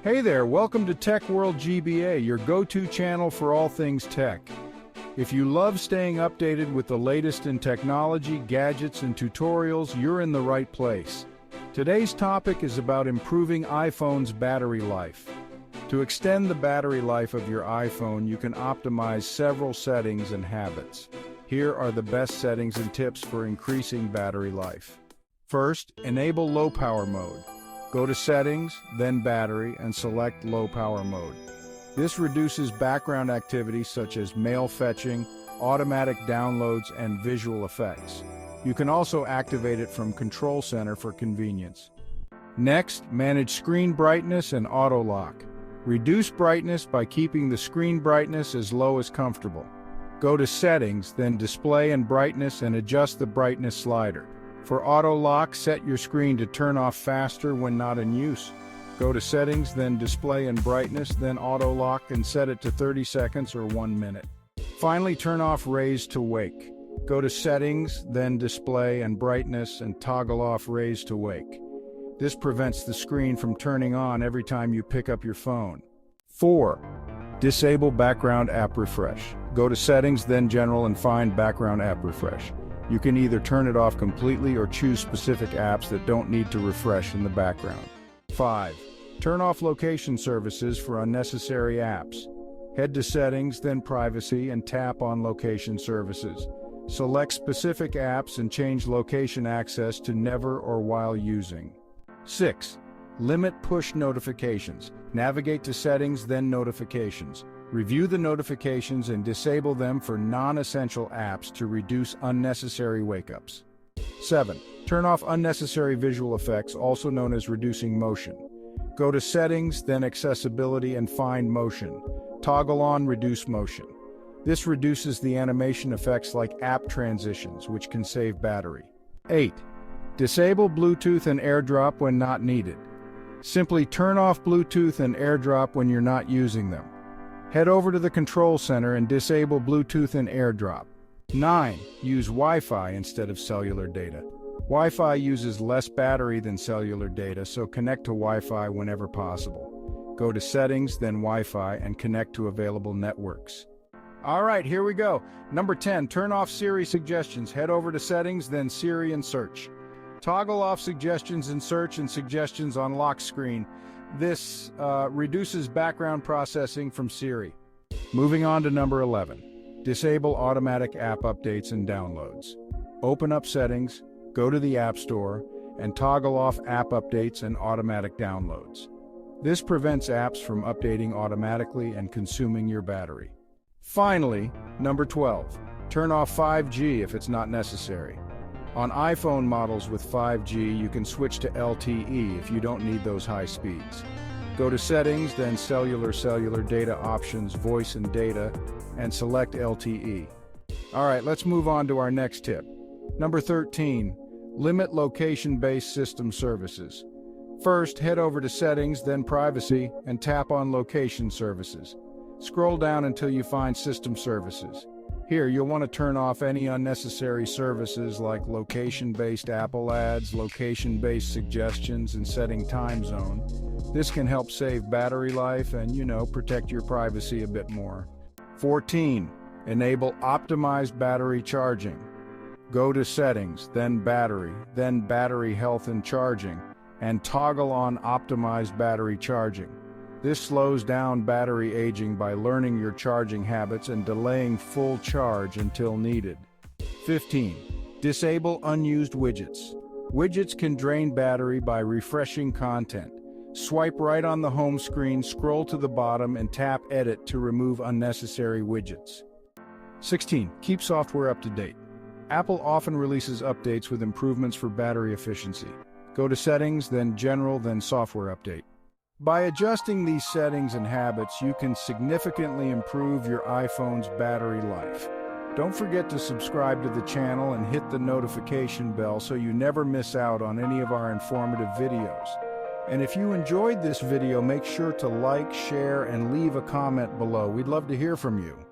Hey there, welcome to TechWorldGBA, your go-to channel for all things tech. If you love staying updated with the latest in technology, gadgets, and tutorials, you're in the right place. Today's topic is about improving iPhone's battery life. To extend the battery life of your iPhone, you can optimize several settings and habits. Here are the best settings and tips for increasing battery life. First, enable low power mode. Go to Settings, then Battery, and select Low Power Mode. This reduces background activities such as mail fetching, automatic downloads, and visual effects. You can also activate it from Control Center for convenience. Next, manage screen brightness and auto lock. Reduce brightness by keeping the screen brightness as low as comfortable. Go to Settings, then Display and Brightness, and adjust the brightness slider. For auto lock, set your screen to turn off faster when not in use. Go to Settings, then Display and Brightness, then Auto Lock, and set it to 30 seconds or 1 minute. Finally, turn off Raise to Wake. Go to Settings, then Display and Brightness, and toggle off Raise to Wake. This prevents the screen from turning on every time you pick up your phone. 4. Disable Background App Refresh. Go to Settings, then General, and find Background App Refresh. You can either turn it off completely or choose specific apps that don't need to refresh in the background. 5. Turn off location services for unnecessary apps. Head to Settings, then Privacy, and tap on Location Services. Select specific apps and change location access to never or while using. 6. Limit push notifications. Navigate to Settings, then Notifications. Review the notifications and disable them for non-essential apps to reduce unnecessary wake-ups. 7. Turn off unnecessary visual effects, also known as reducing motion. Go to Settings, then Accessibility, and find Motion. Toggle on Reduce Motion. This reduces the animation effects like app transitions, which can save battery. 8. Disable Bluetooth and AirDrop when not needed. Simply turn off Bluetooth and AirDrop when you're not using them. Head over to the Control Center and disable Bluetooth and AirDrop. 9. Use Wi-Fi instead of cellular data. Wi-Fi uses less battery than cellular data, so connect to Wi-Fi whenever possible. Go to Settings, then Wi-Fi, and connect to available networks. Alright, here we go. Number 10, turn off Siri suggestions. Head over to Settings, then Siri and Search. Toggle off suggestions in Search and suggestions on lock screen. This reduces background processing from Siri. Moving on to number 11. Disable automatic app updates and downloads. Open up Settings, go to the App Store, and toggle off app updates and automatic downloads. This prevents apps from updating automatically and consuming your battery. Finally, number 12. Turn off 5G if it's not necessary. On iPhone models with 5G, you can switch to LTE if you don't need those high speeds. Go to Settings, then Cellular Data Options, Voice and Data, and select LTE. Alright, let's move on to our next tip. Number 13. Limit location-based system services. First, head over to Settings, then Privacy, and tap on Location Services. Scroll down until you find System Services. Here, you'll want to turn off any unnecessary services like location-based Apple ads, location-based suggestions, and setting time zone. This can help save battery life and, protect your privacy a bit more. 14. Enable optimized battery charging. Go to Settings, then Battery Health and Charging, and toggle on Optimized Battery Charging. This slows down battery aging by learning your charging habits and delaying full charge until needed. 15. Disable unused widgets. Widgets can drain battery by refreshing content. Swipe right on the home screen, scroll to the bottom, and tap Edit to remove unnecessary widgets. 16. Keep software up to date. Apple often releases updates with improvements for battery efficiency. Go to Settings, then General, then Software Update. By adjusting these settings and habits, you can significantly improve your iPhone's battery life. Don't forget to subscribe to the channel and hit the notification bell so you never miss out on any of our informative videos. And if you enjoyed this video, make sure to like, share, and leave a comment below. We'd love to hear from you.